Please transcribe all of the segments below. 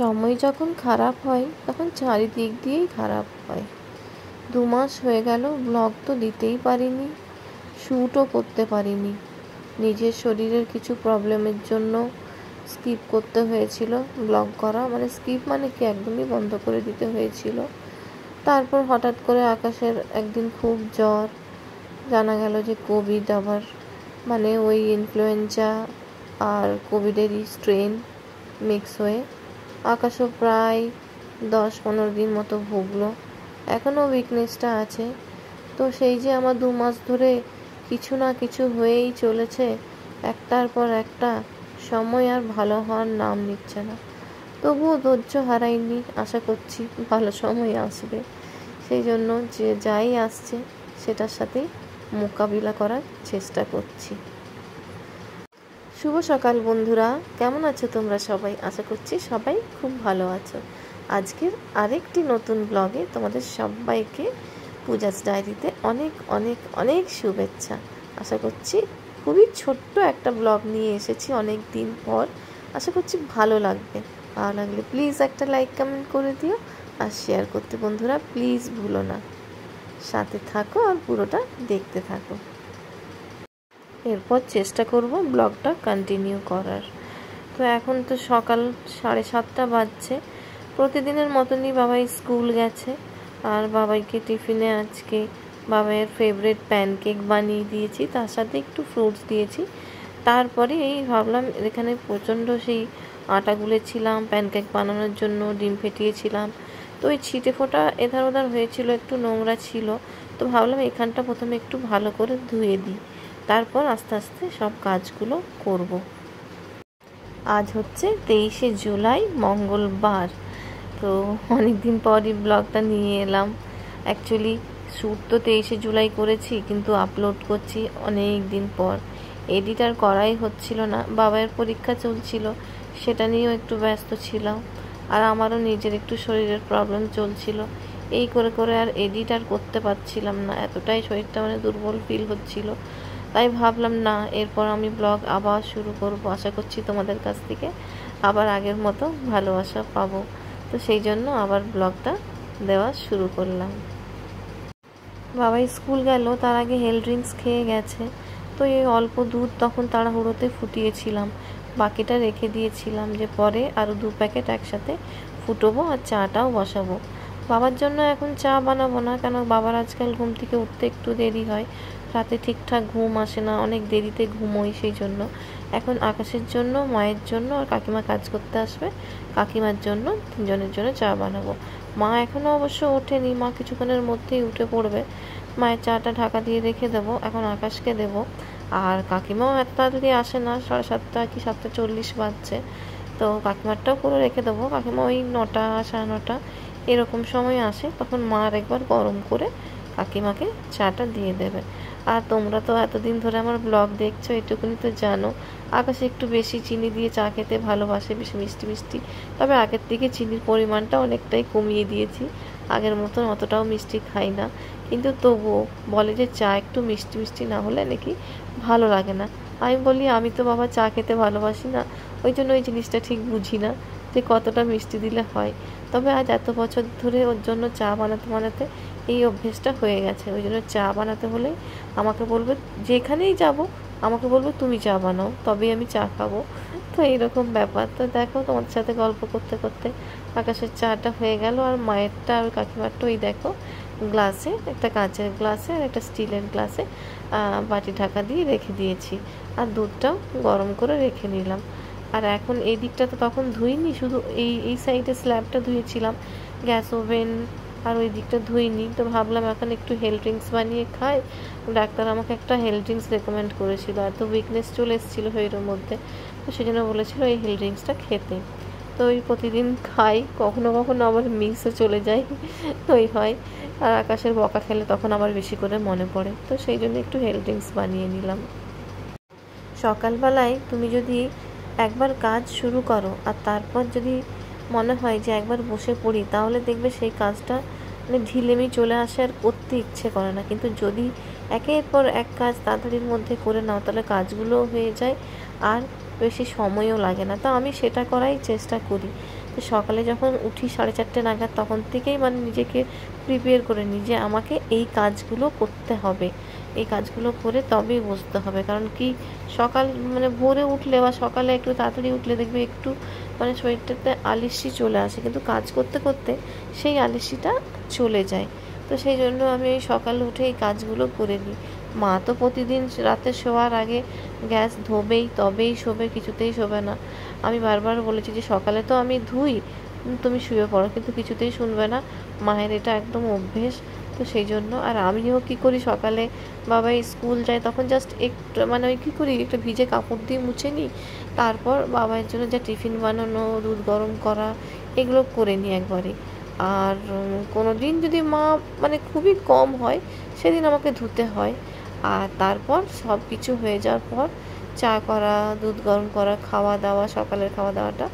সময় যখন খারাপ হয় তখন চারিদিক দিয়েই খারাপ হয়। 2 মাস হয়ে গেল ব্লগ তো দিতেই পারিনি, শ্যুটও করতে পারিনি। নিজের শরীরের কিছু প্রবলেমের জন্য স্কিপ করতে হয়েছিল ব্লগ করা, স্কিপ কি একদমই বন্ধ করে দিতে হয়েছিল। তারপর হঠাৎ করে আকাশের একদিন খুব জ্বর, জানা গেল যে কোভিড, আবার ওই ইনফ্লুয়েঞ্জা আর কোভিডেরই স্ট্রেন মিক্স হয়ে আকাশও প্রায় 10-15 দিন মতো ভুগলো। এখনও উইকনেসটা আছে। তো সেই যে আমার 2 মাস ধরে কিছু না কিছু হয়েই চলেছে, একটার পর একটা, সময় আর ভালো হওয়ার নাম নিচ্ছে না। তবুও ধৈর্য হারাইনি, আশা করছি ভালো সময় আসবে। সেই জন্য যে যাই আসছে সেটার সাথেই মোকাবিলা করার চেষ্টা করছি। শুভ সকাল বন্ধুরা, কেমন আছো তোমরা সবাই? আশা করছি সবাই খুব ভালো আছো। আজকের আরেকটি নতুন ব্লগে তোমাদের সবাইকে পূজাস ডায়েরিতে অনেক অনেক অনেক শুভেচ্ছা। আশা করছি খুবই ছোট্ট একটা ব্লগ নিয়ে এসেছি অনেক দিন পর। আশা করছি ভালো লাগবে। ভালো লাগলে প্লিজ একটা লাইক কমেন্ট করে দিও, আর শেয়ার করতে বন্ধুরা প্লিজ ভুলো না। সাথে থাকো আর পুরোটা দেখতে থাকো। এরপর চেষ্টা করব ব্লগটা কন্টিনিউ করার। তো এখন তো সকাল 7:30 বাজছে। প্রতিদিনের মতনই বাবাই স্কুল গেছে, আর বাবাইকে টিফিনে আজকে বাবাইয়ের ফেভারিট প্যানকেক বানিয়ে দিয়েছি, তার সাথে একটু ফ্রুটস দিয়েছি। তারপরে এই ভাবলাম এখানে প্রচণ্ড সেই আটা গুলেছিলাম প্যানকেক বানানোর জন্য, ডিম ফেটিয়েছিলাম। তো ওই ছিটে ফোটা এধার ওধার হয়েছিল, একটু নোংরা ছিল। তো ভাবলাম এখানটা প্রথমে একটু ভালো করে ধুয়ে দিই, তারপর আস্তে আস্তে সব কাজগুলো করব। আজ হচ্ছে 23শে জুলাই, মঙ্গলবার। তো অনেকদিন পরই ব্লগটা নিয়ে এলাম। অ্যাকচুয়ালি শ্যুট তো 23শে জুলাই করেছি, কিন্তু আপলোড করছি অনেক দিন পর। এডিট আর করাই হচ্ছিল না, বাবার পরীক্ষা চলছিল, সেটা নিয়েও একটু ব্যস্ত ছিলাম। আর আমারও নিজের একটু শরীরের প্রবলেম চলছিল, এই করে করে আর এডিট আর করতে পারছিলাম না। এতটাই শরীরটা দুর্বল ফিল হচ্ছিল। তাই ভাবলাম না, এরপর আমি ব্লগ আবার শুরু করব। আশা করছি তোমাদের কাছ থেকে আবার আগের মতো ভালোবাসা পাবো। তো সেই জন্য আবার ব্লগটা দেওয়া শুরু করলাম। বাবাই স্কুল গেল, তার আগে হেলথ ড্রিঙ্কস খেয়ে গেছে। তো এই অল্প দুধ তখন তাড়াহুড়োতে ফুটিয়েছিলাম, বাকিটা রেখে দিয়েছিলাম যে পরে আরও 2 প্যাকেট একসাথে ফুটোবো আর চাটাও বসাবো। বাবার জন্য এখন চা বানাবো না, কেন বাবার আজকাল ঘুম থেকে উঠতে একটু দেরি হয়, রাতে ঠিকঠাক ঘুম আসে না, অনেক দেরিতে ঘুমোই। সেই জন্য এখন আকাশের জন্য, মায়ের জন্য, আর কাকিমা কাজ করতে আসবে, কাকিমার জন্য, 3 জনের জন্য চা বানাবো। মা এখনও অবশ্য ওঠেনি, মা কিছুক্ষণের মধ্যেই উঠে পড়বে। মায়ের চাটা ঢাকা দিয়ে রেখে দেবো, এখন আকাশকে দেব। আর কাকিমাও এত তাড়াতাড়ি আসে না, 7:30 কি 7:40 বাজছে। তো কাকিমারটাও পুরো রেখে দেবো। কাকিমা ওই 9টা 9:30 এরকম সময় আসে, তখন মা আর একবার গরম করে কাকিমাকে চাটা দিয়ে দেবে। আর তোমরা তো এতদিন ধরে আমার ব্লগ দেখছো, এটুকুনি তো জানো আকাশে একটু বেশি চিনি দিয়ে চা খেতে ভালোবাসে, বেশি মিষ্টি মিষ্টি। তবে আগের থেকে চিনির পরিমাণটা অনেকটাই কমিয়ে দিয়েছি, আগের মতন অতটাও মিষ্টি খাই না। কিন্তু তবুও বলে যে চা একটু মিষ্টি মিষ্টি না হলে নাকি ভালো লাগে না। আমি বলি আমি তো বাবা চা খেতে ভালোবাসি না, ওই জন্য ওই জিনিসটা ঠিক বুঝি না যে কতটা মিষ্টি দিলে হয়। তবে আজ এত বছর ধরে ওর জন্য চা বানাতে বানাতে এই অভ্যেসটা হয়ে গেছে। ওই জন্য চা বানাতে হলে আমাকে বলবে, যেখানেই যাব আমাকে বলবে তুমি চা বানাও, তবেই আমি চা খাবো। তো এইরকম ব্যাপার। তো দেখো তোমাদের সাথে গল্প করতে করতে আকাশের চাটা হয়ে গেল, আর মায়েরটা আর কাকিমারটা ওই দেখো গ্লাসে, একটা কাঁচের গ্লাসে আর একটা স্টিলের গ্লাসে বাটি ঢাকা দিয়ে রেখে দিয়েছি। আর দুধটাও গরম করে রেখে নিলাম। আর এখন এই দিকটা তো তখন ধুইনি, শুধু এই সাইডে স্ল্যাবটা ধুয়েছিলাম, গ্যাস ওভেন আর ওই দিকটা ধুইনি। তো ভাবলাম এখন একটু হেলথ ড্রিঙ্কস বানিয়ে খাই। ডাক্তার আমাকে একটা হেলথ ড্রিঙ্কস রেকমেন্ড করেছিল, এত উইকনেস চলে এসেছিলো শরীরের মধ্যে, তো সেই জন্য বলেছিল এই হেলথ ড্রিঙ্কসটা খেতে। তো ওই প্রতিদিন খাই, কখনো কখনো আবার মিক্সও চলে যায়, ওই হয়। আর আকাশের বকা খেলে তখন আবার বেশি করে মনে পড়ে, তো সেই জন্য একটু হেলথ ড্রিঙ্কস বানিয়ে নিলাম। সকালবেলায় তুমি যদি একবার কাজ শুরু করো আর তারপর যদি মনে হয় যে একবার বসে পড়ি, তাহলে দেখবে সেই কাজটা ঢিলেমি চলে আসে আর করতে ইচ্ছে করে না। কিন্তু যদি একের পর এক কাজ তাড়াতাড়ির মধ্যে করে নাও, তাহলে কাজগুলোও হয়ে যায় আর বেশি সময়ও লাগে না। তো আমি সেটা করাই চেষ্টা করি। তো তো সকালে যখন উঠি 4:30 নাগাদ, তখন থেকেই মানে নিজেকে প্রিপেয়ার করে নিই যে আমাকে এই কাজগুলো করতে হবে, এই কাজগুলো করে তবেই বসতে হবে। কারণ কি, সকাল মানে ভোরে উঠলে বা সকালে একটু তাড়াতাড়ি উঠলে দেখবে একটু মানে শরীরটাতে আলস্যি চলে আসে, কিন্তু কাজ করতে করতে সেই আলস্যিটা চলে যায়। তো সেই জন্য আমি এই সকালে উঠে এই কাজগুলো করে নিই। মা তো প্রতিদিন রাতে শোয়ার আগে গ্যাস ধোবেই, তবেই শোবে, কিছুতেই শোবে না। আমি বারবার বলেছি যে সকালে তো আমি ধুই, তুমি শুয়ে পড়ো, কিন্তু কিছুতেই শুনবে না। মায়ের এটা একদম অভ্যেস। তো সেই জন্য আর আমিও কী করি, সকালে বাবা স্কুল যায় তখন জাস্ট একটু মানে ওই কী করি, একটা ভিজে কাপড় দিয়ে মুছে নিই, তারপর বাবার জন্য যা টিফিন বানানো, দুধ গরম করা, এগুলো করে নিই একবারে। আর কোনো দিন যদি মা মানে খুবই কম হয়, সেদিন আমাকে ধুতে হয়। আর তারপর সব কিছু হয়ে যাওয়ার পর চা করা, দুধ গরম করা, খাওয়া দাওয়া, সকালের খাওয়া দাওয়াটা,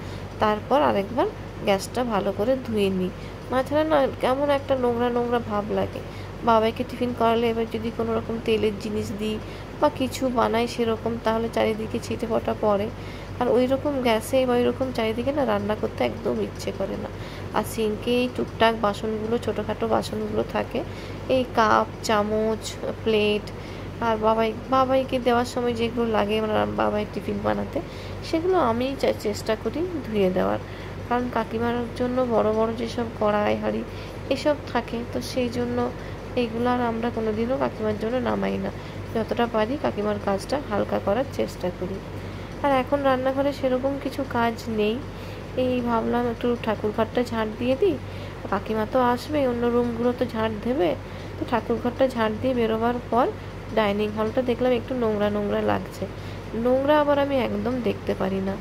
তারপর আরেকবার গ্যাসটা ভালো করে ধুয়ে নিই। মাঝখানে না কেমন একটা নোংরা নোংরা ভাব লাগে। বাবাইকে টিফিন করালে এবার যদি কোনো রকম তেলের জিনিস দিই বা কিছু বানাই সেরকম, তাহলে চারিদিকে ছিটে ফোটা পড়ে। আর ওই রকম গ্যাসে বা ওই রকম চারিদিকে না রান্না করতে একদম ইচ্ছে করে না। আর সিঙ্কে এই টুকটাক বাসনগুলো, ছোটোখাটো বাসনগুলো থাকে, এই কাপ, চামচ, প্লেট, আর বাবাইকে দেওয়ার সময় যেগুলো লাগে মানে বাবাই টিফিন বানাতে, সেগুলো আমি চেষ্টা করি ধুয়ে দেওয়ার। কারণ কাকিমার জন্য বড় বড় যেসব কড়াই, হাঁড়ি এসব থাকে, তো সেই জন্য এইগুলো আর আমরা কোনোদিনও কাকিমার জন্য নামাই না। যতটা পারি কাকিমার কাজটা হালকা করার চেষ্টা করি। আর এখন রান্নাঘরে সেরকম কিছু কাজ নেই। এই ভাবলাম একটু ঠাকুরঘরটা ঝাঁট দিয়ে দিই, কাকিমা তো আসবে, অন্য রুমগুলো তো ঝাঁট দেবে। তো ঠাকুরঘরটা ঝাঁট দিয়ে বেরোবার পর ডাইনিং হলটা দেখলাম একটু নোংরা নোংরা লাগছে। নোংরা আবার আমি একদম দেখতে পারি না,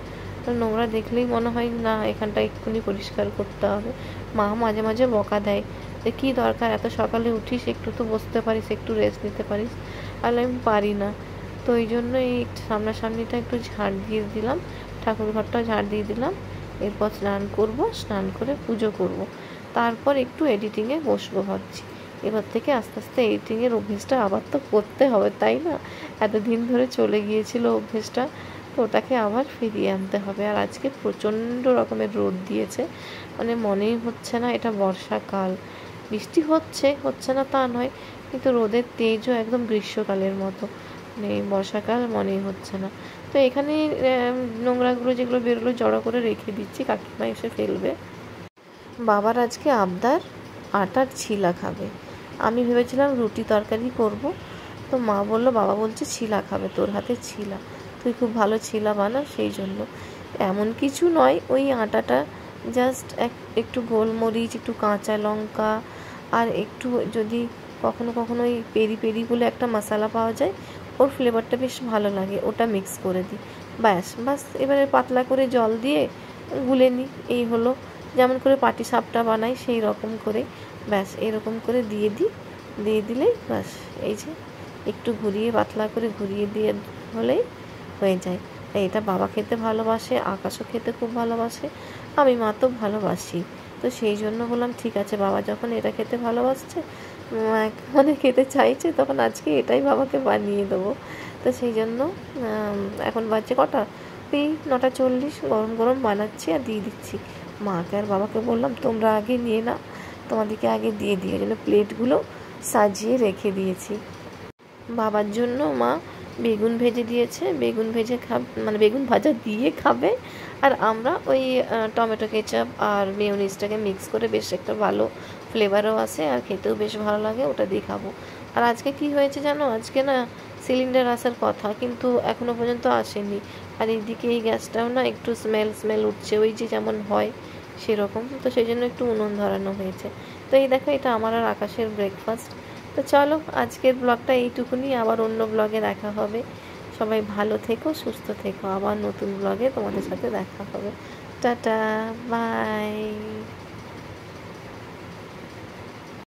তো নোংরা দেখলেই মনে হয় না এখানটা এক্ষুনি পরিষ্কার করতে হবে। মা মাঝে মাঝে বকা দেয় যে কী দরকার, এত সকালে উঠিস, একটু তো বসতে পারিস, একটু রেস্ট নিতে পারিস। আর আমি পারি না। তো এই জন্য এই সামনাসামনিটা একটু ঝাড় দিয়ে দিলাম, ঠাকুরঘরটা ঝাড় দিয়ে দিলাম। এরপর স্নান করব, স্নান করে পুজো করব, তারপর একটু এডিটিংয়ে বসবো ভাবছি। এবার থেকে আস্তে আস্তে এডিটিংয়ের অভ্যেসটা আবার তো করতে হবে, তাই না? এতদিন ধরে চলে গিয়েছিল অভ্যেসটা, তো ওটাকে আবার ফিরিয়ে আনতে হবে। আর আজকে প্রচণ্ড রকমের রোদ দিয়েছে, মানে মনেই হচ্ছে না এটা বর্ষাকাল। বৃষ্টি হচ্ছে না তা নয়, কিন্তু রোদের তেজও একদম গ্রীষ্মকালের মতো, মানে বর্ষাকাল মনেই হচ্ছে না। তো এখানে নোংরাগুলো যেগুলো বেরোলো জড়ো করে রেখে দিচ্ছি, কাকিমা এসে ফেলবে। বাবার আজকে আবদার আটার ছিলা খাবে। আমি ভেবেছিলাম রুটি তরকারি করব, তো মা বলল, বাবা বলছে ছিলা খাবে, তোর হাতে ছিলা, তুই খুব ভালো ছিলা বানা, সেই জন্য। এমন কিছু নয়, ওই আটাটা জাস্ট একটু গোলমরিচ, একটু কাঁচা লঙ্কা, আর একটু যদি কখনো কখনো ওই পেরি পেরি বলে একটা মশলা পাওয়া যায়, ওর ফ্লেভারটা বেশ ভালো লাগে, ওটা মিক্স করে দিই। বাস এবারে পাতলা করে জল দিয়ে গুলে নিই, এই হলো। যেমন করে পাটিসাপটা বানাই সেই রকম করে, ব্যাস এরকম করে দিয়ে দিলেই ব্যাস, এই যে একটু ঘুরিয়ে পাতলা করে ঘুরিয়ে দিয়ে হলেই হয়ে যায়। তাই এটা বাবা খেতে ভালোবাসে, আকাশও খেতে খুব ভালোবাসে, আমি মা তো ভালোবাসি। তো সেই জন্য বললাম ঠিক আছে, বাবা যখন এটা খেতে ভালোবাসছে, মানে খেতে চাইছে, তখন আজকে এটাই বাবাকে বানিয়ে দেবো। তো সেই জন্য এখন বাজছে কটা, এই 9:40, গরম গরম বানাচ্ছি আর দিয়ে দিচ্ছি। মাকে আর বাবাকে বললাম তোমরা আগে নিয়ে নাও, তোমাদেরকে আগে দিয়ে দিয়ে জন্য প্লেটগুলো সাজিয়ে রেখে দিয়েছি। বাবার জন্য মা বেগুন ভেজে দিয়েছে, বেগুন ভেজে মানে বেগুন ভাজা দিয়ে খাবে। আর আমরা ওই টমেটো কেচাপ আর মেয়োনিজটাকে মিক্স করে বেশ একটা ভালো ফ্লেভারও আসে আর খেতেও বেশ ভালো লাগে, ওটা দিয়ে খাবো। আর আজকে কি হয়েছে জানো, আজকে না সিলিন্ডার আসার কথা, কিন্তু এখনও পর্যন্ত আসেনি। আর এইদিকে এই গ্যাসটাও না একটু স্মেল উঠছে, ওই যে যেমন হয় সেরকম। তো সেই জন্য একটু উনুন ধরানো হয়েছে। তো এই দেখো, এটা আমার আর আকাশের ব্রেকফাস্ট। তো চলো আজকের ব্লগটা এইটুকুনি, আবার অন্য ব্লগে দেখা হবে। সবাই ভালো থেকো, সুস্থ থেকো, আবার নতুন ব্লগে তোমাদের সাথে দেখা হবে। Tata, by.